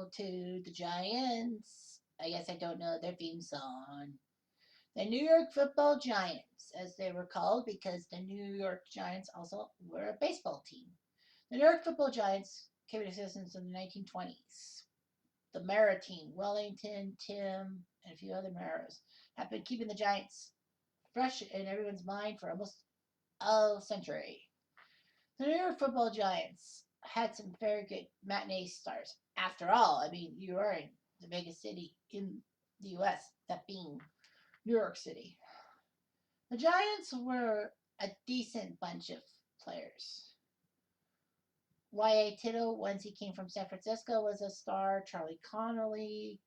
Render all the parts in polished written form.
go to the Giants. I guess I don't know their theme song. The New York Football Giants, as they were called, because the New York Giants also were a baseball team. The New York Football Giants came into existence in the 1920s. The Mara team, Wellington, Tim, and a few other Maras, have been keeping the Giants fresh in everyone's mind for almost a century. The New York Football Giants had some very good matinee stars. After all, I mean, you are in the biggest city in the U.S., that being New York City. The Giants were a decent bunch of players. Y.A. Tittle, once he came from San Francisco, was a star. Charlie Connolly,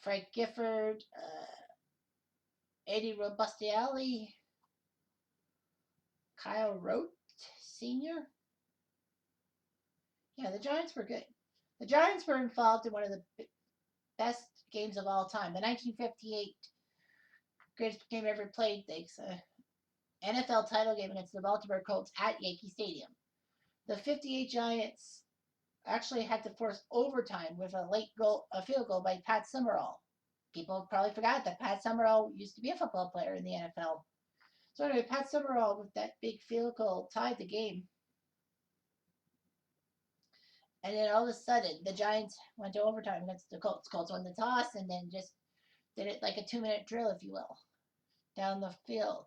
Frank Gifford, Eddie Robustiali, Kyle Rote Sr. Yeah, the Giants were good. The Giants were involved in one of the best games of all time, the 1958 greatest game ever played, thanks. NFL title game against the Baltimore Colts at Yankee Stadium. The 58 Giants actually had to force overtime with a field goal by Pat Summerall. People probably forgot that Pat Summerall used to be a football player in the NFL. So anyway, Pat Summerall with that big field goal tied the game. And then all of a sudden, the Giants went to overtime against the Colts. Colts won the toss and then just did it like a 2-minute drill, if you will, down the field.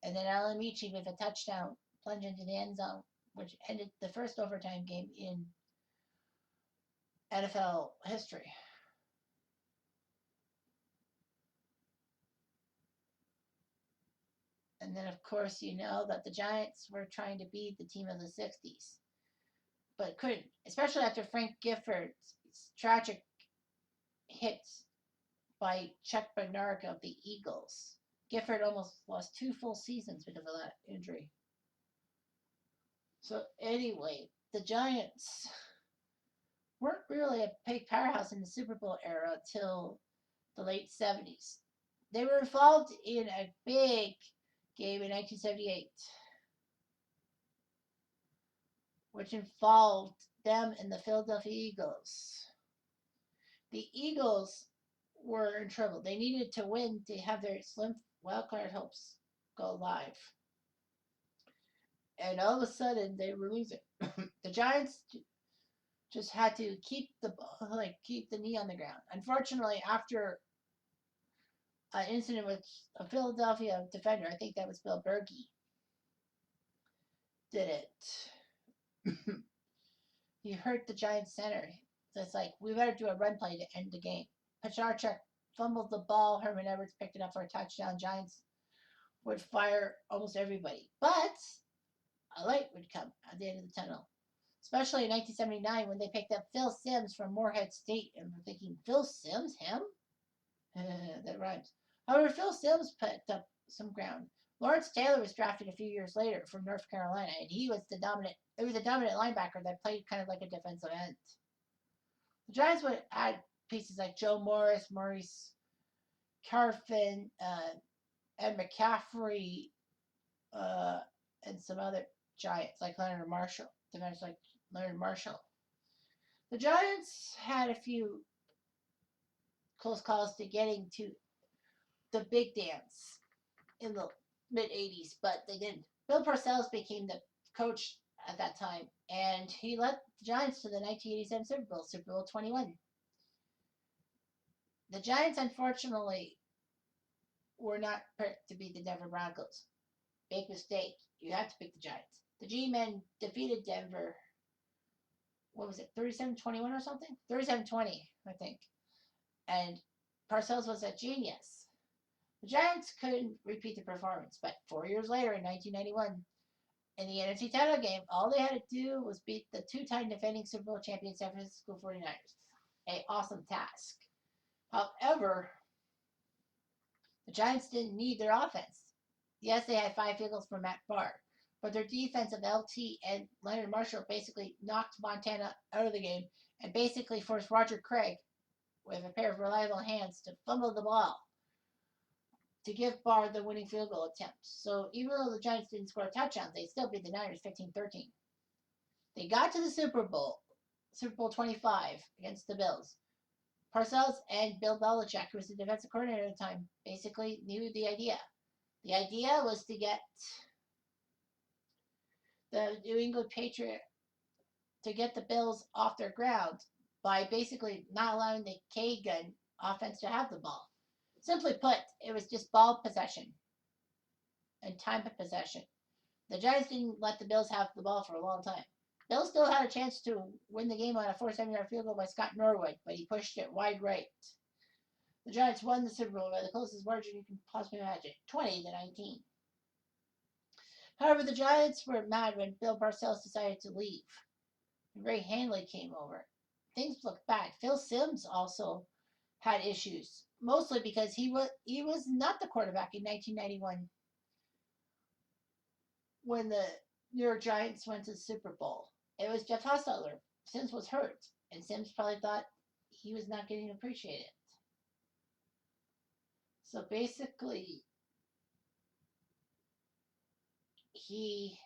And then Alan Michi with a touchdown plunge into the end zone, which ended the first overtime game in NFL history. And then, of course, you know that the Giants were trying to be the team of the 60s, but couldn't, especially after Frank Gifford's tragic hits by Chuck Bednarik of the Eagles. Gifford almost lost 2 full seasons because of that injury. So anyway, the Giants weren't really a big powerhouse in the Super Bowl era until the late 70s. They were involved in a big game in 1978, which involved them and the Philadelphia Eagles. The Eagles were in trouble. They needed to win to have their slim wildcard hopes go live. And all of a sudden, they were losing. The Giants just had to keep the knee on the ground. Unfortunately, after an incident with a Philadelphia defender, I think that was Bill Bergey, did it. He hurt the Giants center. So it's like, we better do a run play to end the game. Pacharchuk fumbled the ball. Herman Edwards picked it up for a touchdown. Giants would fire almost everybody. But a light would come at the end of the tunnel. Especially in 1979 when they picked up Phil Simms from Morehead State. And we're thinking, Phil Simms? Him? That rhymes. However, Phil Simms picked up some ground. Lawrence Taylor was drafted a few years later from North Carolina, and he was a dominant linebacker that played kind of like a defensive end. The Giants would add pieces like Joe Morris, Maurice Carfin, Ed McCaffrey, and some other Giants like Leonard Marshall, defenders like Leonard Marshall. The Giants had a few close calls to getting to the big dance in the mid 80s, but they didn't. Bill Parcells became the coach at that time, and he led the Giants to the 1987 Super Bowl 21. The Giants, unfortunately, were not picked to beat the Denver Broncos. Big mistake. You have to pick the Giants. The G-Men defeated Denver, what was it, 37-21 or something? 37-20, I think. And Parcells was a genius. The Giants couldn't repeat the performance, but 4 years later, in 1991, in the NFC title game, all they had to do was beat the 2-time defending Super Bowl champion San Francisco 49ers. An awesome task. However, the Giants didn't need their offense. Yes, they had 5 field goals from Matt Barr, but their defense of LT and Leonard Marshall basically knocked Montana out of the game and basically forced Roger Craig, with a pair of reliable hands, to fumble the ball to give Barr the winning field goal attempt. So even though the Giants didn't score touchdowns, they still beat the Niners 15-13. They got to the Super Bowl 25 against the Bills. Parcells and Bill Belichick, who was the defensive coordinator at the time, basically knew the idea. The idea was to get the New England Patriot to get the Bills off their ground by basically not allowing the K gun offense to have the ball. Simply put, it was just ball possession and time of possession. The Giants didn't let the Bills have the ball for a long time. Bills still had a chance to win the game on a 47-yard field goal by Scott Norwood, but he pushed it wide right. The Giants won the Super Bowl by the closest margin you can possibly imagine, 20-19. However, the Giants were mad when Bill Parcells decided to leave. Ray Handley came over. Things looked bad. Phil Simms also had issues, mostly because he was not the quarterback in 1991 when the New York Giants went to the Super Bowl. It was Jeff Hostetler. Simms was hurt, and Simms probably thought he was not getting appreciated. So basically, he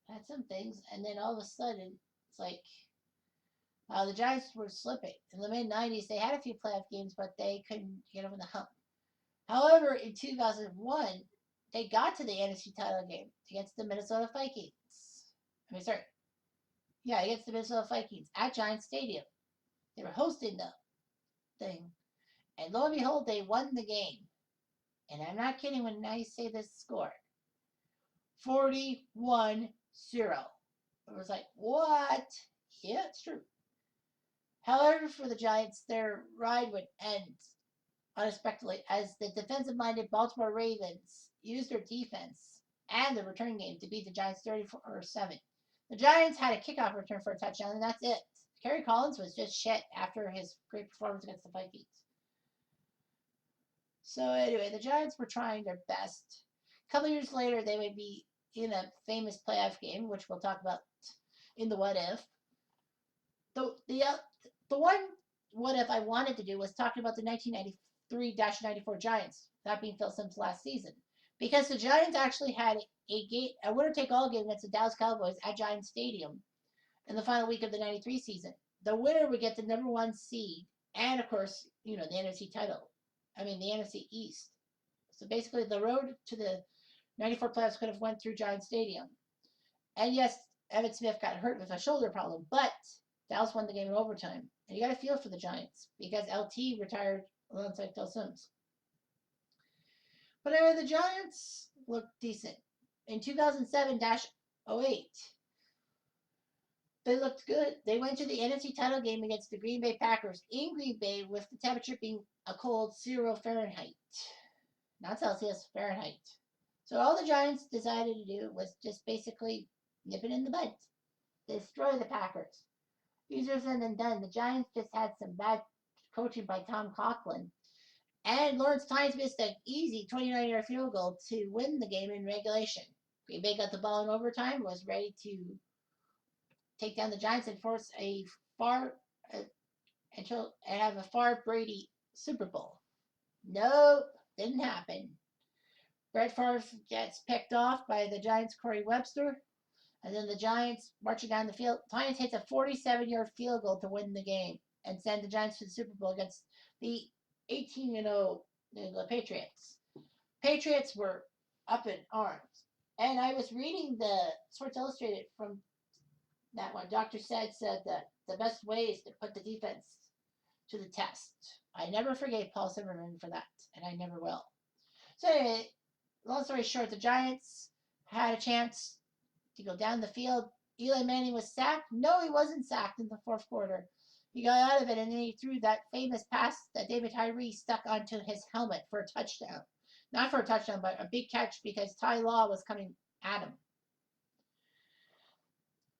had some things, and then all of a sudden, it's like the Giants were slipping. In the mid-90s, they had a few playoff games, but they couldn't get over the hump. However, in 2001, they got to the NFC title game against the Minnesota Vikings. Against the Minnesota Vikings at Giants Stadium. They were hosting the thing. And lo and behold, they won the game. And I'm not kidding when I say this score. 41-0. It was like, what? Yeah, it's true. However, for the Giants, their ride would end unexpectedly as the defensive-minded Baltimore Ravens used their defense and the return game to beat the Giants 34-7. The Giants had a kickoff return for a touchdown, and that's it. Kerry Collins was just shit after his great performance against the Vikings. So anyway, the Giants were trying their best. A couple years later, they would be in a famous playoff game, which we'll talk about in the What If. The one What If I wanted to do was talking about the 1993-94 Giants, that being Phil Simms' last season. Because the Giants actually had a winner-take-all game against the Dallas Cowboys at Giants Stadium in the final week of the 93 season. The winner would get the number one seed and, of course, the NFC title. The NFC East. So basically, the road to the 94 playoffs could have went through Giants Stadium. And yes, Emmitt Smith got hurt with a shoulder problem, but Dallas won the game in overtime. And you got to feel for the Giants because LT retired alongside Phil Simms. But anyway, the Giants looked decent. In 2007-08, they looked good. They went to the NFC title game against the Green Bay Packers in Green Bay with the temperature being a cold 0 Fahrenheit. Not Celsius, Fahrenheit. So all the Giants decided to do was just basically nip it in the bud. Destroy the Packers. Easier said than done. The Giants just had some bad coaching by Tom Coughlin. And Lawrence Tynes missed an easy 29-yard field goal to win the game in regulation. Green Bay got the ball in overtime, was ready to take down the Giants and force and have a Favre Brady Super Bowl. Nope, didn't happen. Brett Favre gets picked off by the Giants' Corey Webster, and then the Giants marching down the field. Tynes hits a 47-yard field goal to win the game and send the Giants to the Super Bowl against the 18-0 the Patriots. Patriots were up in arms. And I was reading the Sports Illustrated from that one. Dr. said that the best way is to put the defense to the test. I never forgave Paul Zimmerman for that, and I never will. So anyway, long story short, the Giants had a chance to go down the field. Eli Manning was sacked. No, he wasn't sacked in the fourth quarter. He got out of it, and then he threw that famous pass that David Tyree stuck onto his helmet for a touchdown. Not for a touchdown, but a big catch because Ty Law was coming at him.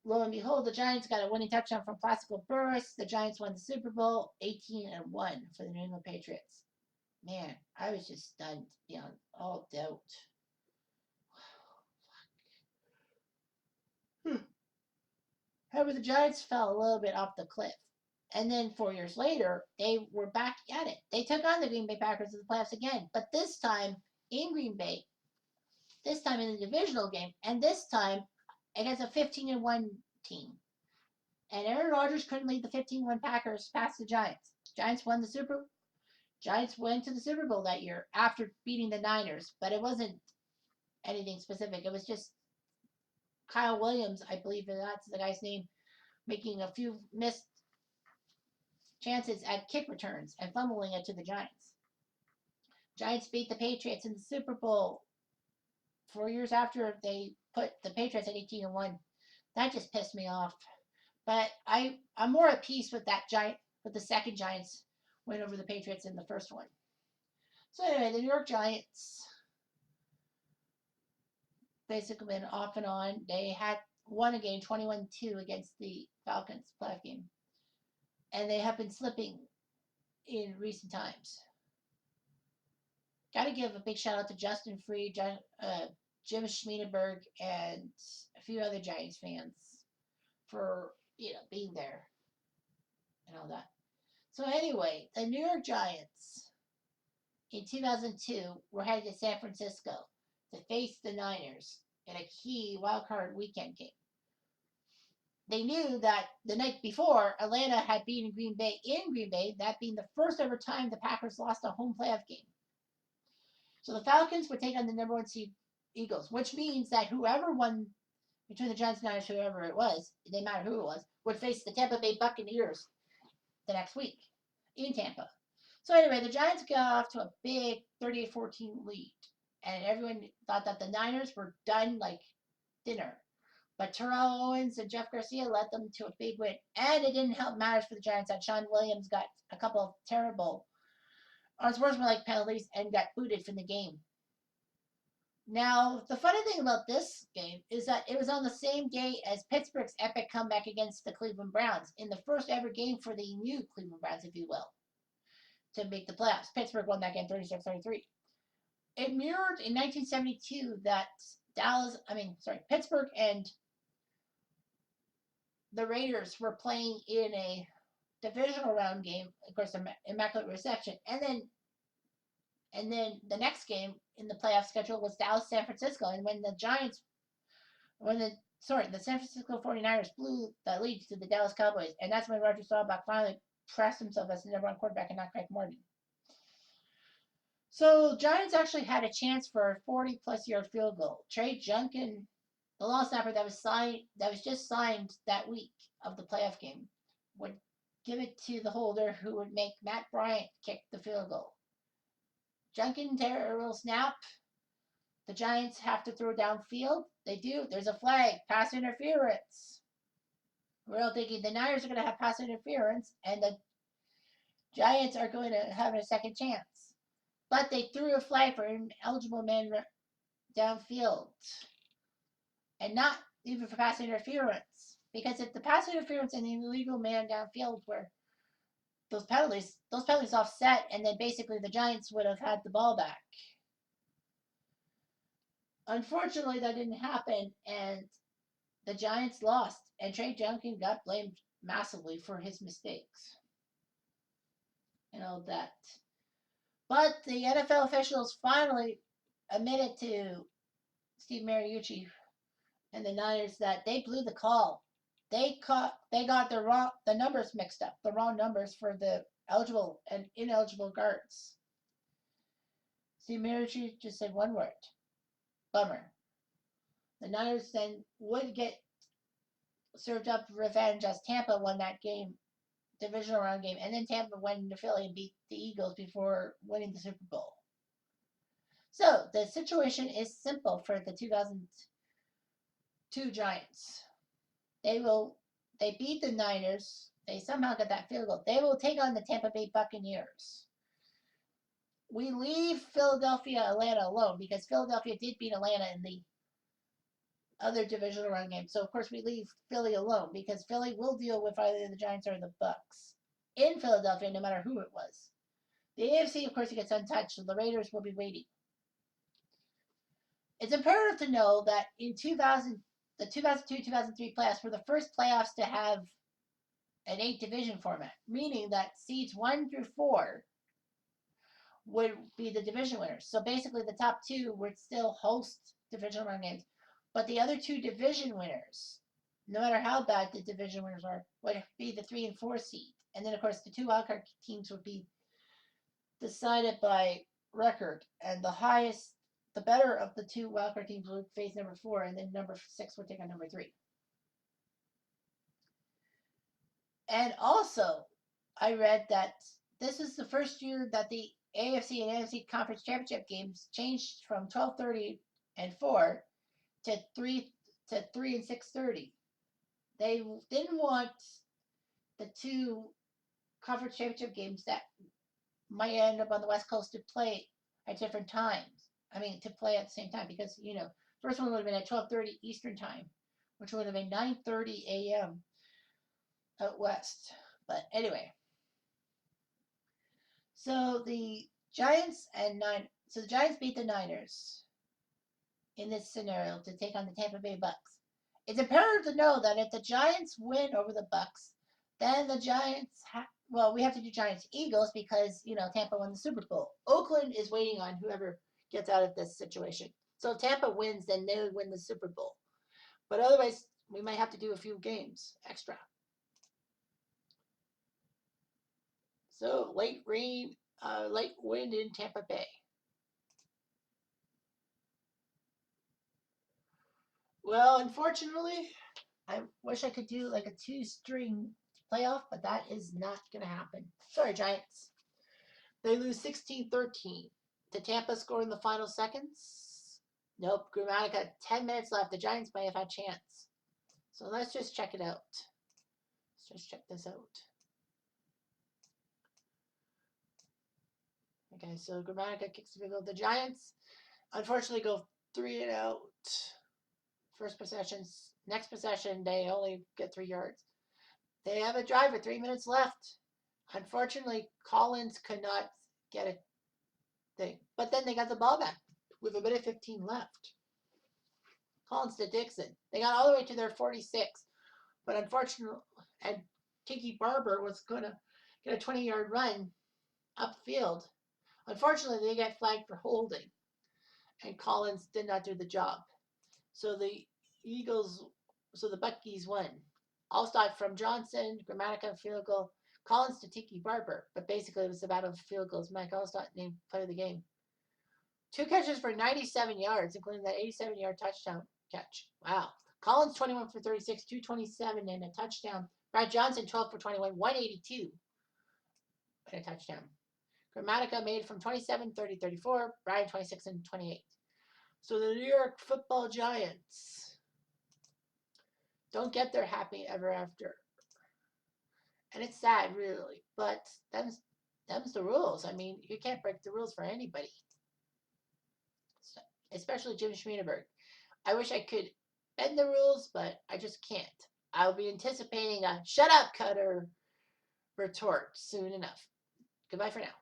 Lo and behold, the Giants got a winning touchdown from Plaxico Burress. The Giants won the Super Bowl 18-1 for the New England Patriots. Man, I was just stunned beyond all doubt. However, the Giants fell a little bit off the cliff. And then 4 years later, they were back at it. They took on the Green Bay Packers in the playoffs again, but this time in Green Bay, this time in the divisional game, and this time against a 15-1 team. And Aaron Rodgers couldn't lead the 15-1 Packers past the Giants. Giants won the Super. Giants went to the Super Bowl that year after beating the Niners, but it wasn't anything specific. It was just Kyle Williams, I believe that's the guy's name, making a few missed chances at kick returns and fumbling it to the Giants. Giants beat the Patriots in the Super Bowl 4 years after they put the Patriots at 18-1. That just pissed me off. But I'm more at peace with the second Giants win over the Patriots in the first one. So anyway, the New York Giants basically been off and on. They had won a game 21-2 against the Falcons playoff game. And they have been slipping in recent times. Got to give a big shout out to Justin Free, Jim Schmiedenberg, and a few other Giants fans for being there and all that. So anyway, the New York Giants in 2002 were headed to San Francisco to face the Niners in a key wildcard weekend game. They knew that the night before, Atlanta had beaten Green Bay in Green Bay, that being the first ever time the Packers lost a home playoff game. So the Falcons would take on the number 1 seed Eagles, which means that whoever won between the Giants and Niners, whoever it was, it didn't matter who it was, would face the Tampa Bay Buccaneers the next week in Tampa. So anyway, the Giants got off to a big 38-14 lead, and everyone thought that the Niners were done like dinner. But Terrell Owens and Jeff Garcia led them to a big win, and it didn't help matters for the Giants that Sean Williams got a couple of terrible unsportsmanlike penalties and got booted from the game. Now, the funny thing about this game is that it was on the same day as Pittsburgh's epic comeback against the Cleveland Browns in the first ever game for the new Cleveland Browns, if you will, to make the playoffs. Pittsburgh won that game 36-33. It mirrored in 1972 that Pittsburgh and the Raiders were playing in a divisional round game, of course, Immaculate Reception, and then the next game in the playoff schedule was Dallas San Francisco, and when the San Francisco 49ers blew the lead to the Dallas Cowboys, and that's when Roger Staubach finally pressed himself as the number 1 quarterback and not Craig Morgan. So Giants actually had a chance for a 40-plus yard field goal. Trey Junkin, the long snapper that was just signed that week of the playoff game, would give it to the holder, who would make Matt Bryant kick the field goal. Junkin will snap. The Giants have to throw downfield. They do. There's a flag. Pass interference. We're all thinking the Niners are going to have pass interference, and the Giants are going to have a second chance. But they threw a flag for ineligible man downfield. And not even for pass interference. Because if the pass interference and the illegal man downfield were those penalties offset, and then basically the Giants would have had the ball back. Unfortunately, that didn't happen, and the Giants lost, and Trey Junkin got blamed massively for his mistakes and all that. But the NFL officials finally admitted to Steve Mariucci and the Niners that they blew the call. They got the numbers mixed up, the wrong numbers for the eligible and ineligible guards. Steve Mariucci just said one word: bummer. The Niners then would get served up revenge as Tampa won that game, divisional round game, and then Tampa went into Philly and beat the Eagles before winning the Super Bowl. So the situation is simple for the 2002 Giants. They beat the Niners. They somehow got that field goal. They will take on the Tampa Bay Buccaneers. We leave Atlanta alone because Philadelphia did beat Atlanta in the other divisional round game. So, of course, we leave Philly alone because Philly will deal with either the Giants or the Bucs in Philadelphia, no matter who it was. The AFC, of course, gets untouched, so the Raiders will be waiting. It's imperative to know that in the 2002-2003 playoffs were the first playoffs to have an 8-division format, meaning that seeds 1 through 4 would be the division winners. So basically the top 2 would still host divisional round games, but the other 2 division winners no matter how bad the division winners are, would be the 3 and 4 seed. And then, of course, the two wildcard teams would be decided by record. And the better of the two wildcard teams would face number 4, and then number 6 would take on number 3. And also, I read that this is the first year that the AFC and NFC Conference Championship games changed from 12:30 and 4 to 3 and 6:30. They didn't want the two conference championship games that might end up on the West Coast to play at different times. I mean, to play at the same time because first one would have been at 12:30 Eastern time, which would have been 9:30 a.m. out west. But anyway, so the Giants beat the Niners in this scenario to take on the Tampa Bay Bucks. It's imperative to know that if the Giants win over the Bucks, then the Giants we have to do Giants Eagles because Tampa won the Super Bowl. Oakland is waiting on whoever gets out of this situation. So if Tampa wins, then they would win the Super Bowl. But otherwise, we might have to do a few games extra. So late wind in Tampa Bay. Well, unfortunately, I wish I could do like a 2-string playoff, but that is not going to happen. Sorry, Giants. They lose 16-13. Did Tampa score in the final seconds? Nope. Grammatica, 10 minutes left. The Giants might have had a chance. So let's just check it out. Let's just check this out. Okay, so Grammatica kicks the field goal. The Giants, unfortunately, go 3 and out. First possession. Next possession, they only get 3 yards. They have a drive with 3 minutes left. Unfortunately, Collins could not get a thing. But then they got the ball back with a minute 15 left. Collins to Dixon. They got all the way to their 46. But unfortunately, and Tiki Barber was going to get a 20-yard run upfield. Unfortunately, they get flagged for holding. And Collins did not do the job. So the Buckies won. Allstott from Johnson, Grammatica field goal, Collins to Tiki Barber. But basically, it was a battle of field goals. Mike Allstott named player of the game. 2 catches for 97 yards, including that 87-yard touchdown catch. Wow. Collins, 21 for 36, 227, and a touchdown. Brad Johnson, 12 for 21, 182, and a touchdown. Grammatica made from 27, 30, 34. Brian, 26 and 28. So the New York Football Giants don't get their happy ever after. And it's sad, really. But them's the rules. I mean, you can't break the rules for anybody. So, especially Jim Schmiedenberg. I wish I could bend the rules, but I just can't. I'll be anticipating a shut up, Cutter retort soon enough. Goodbye for now.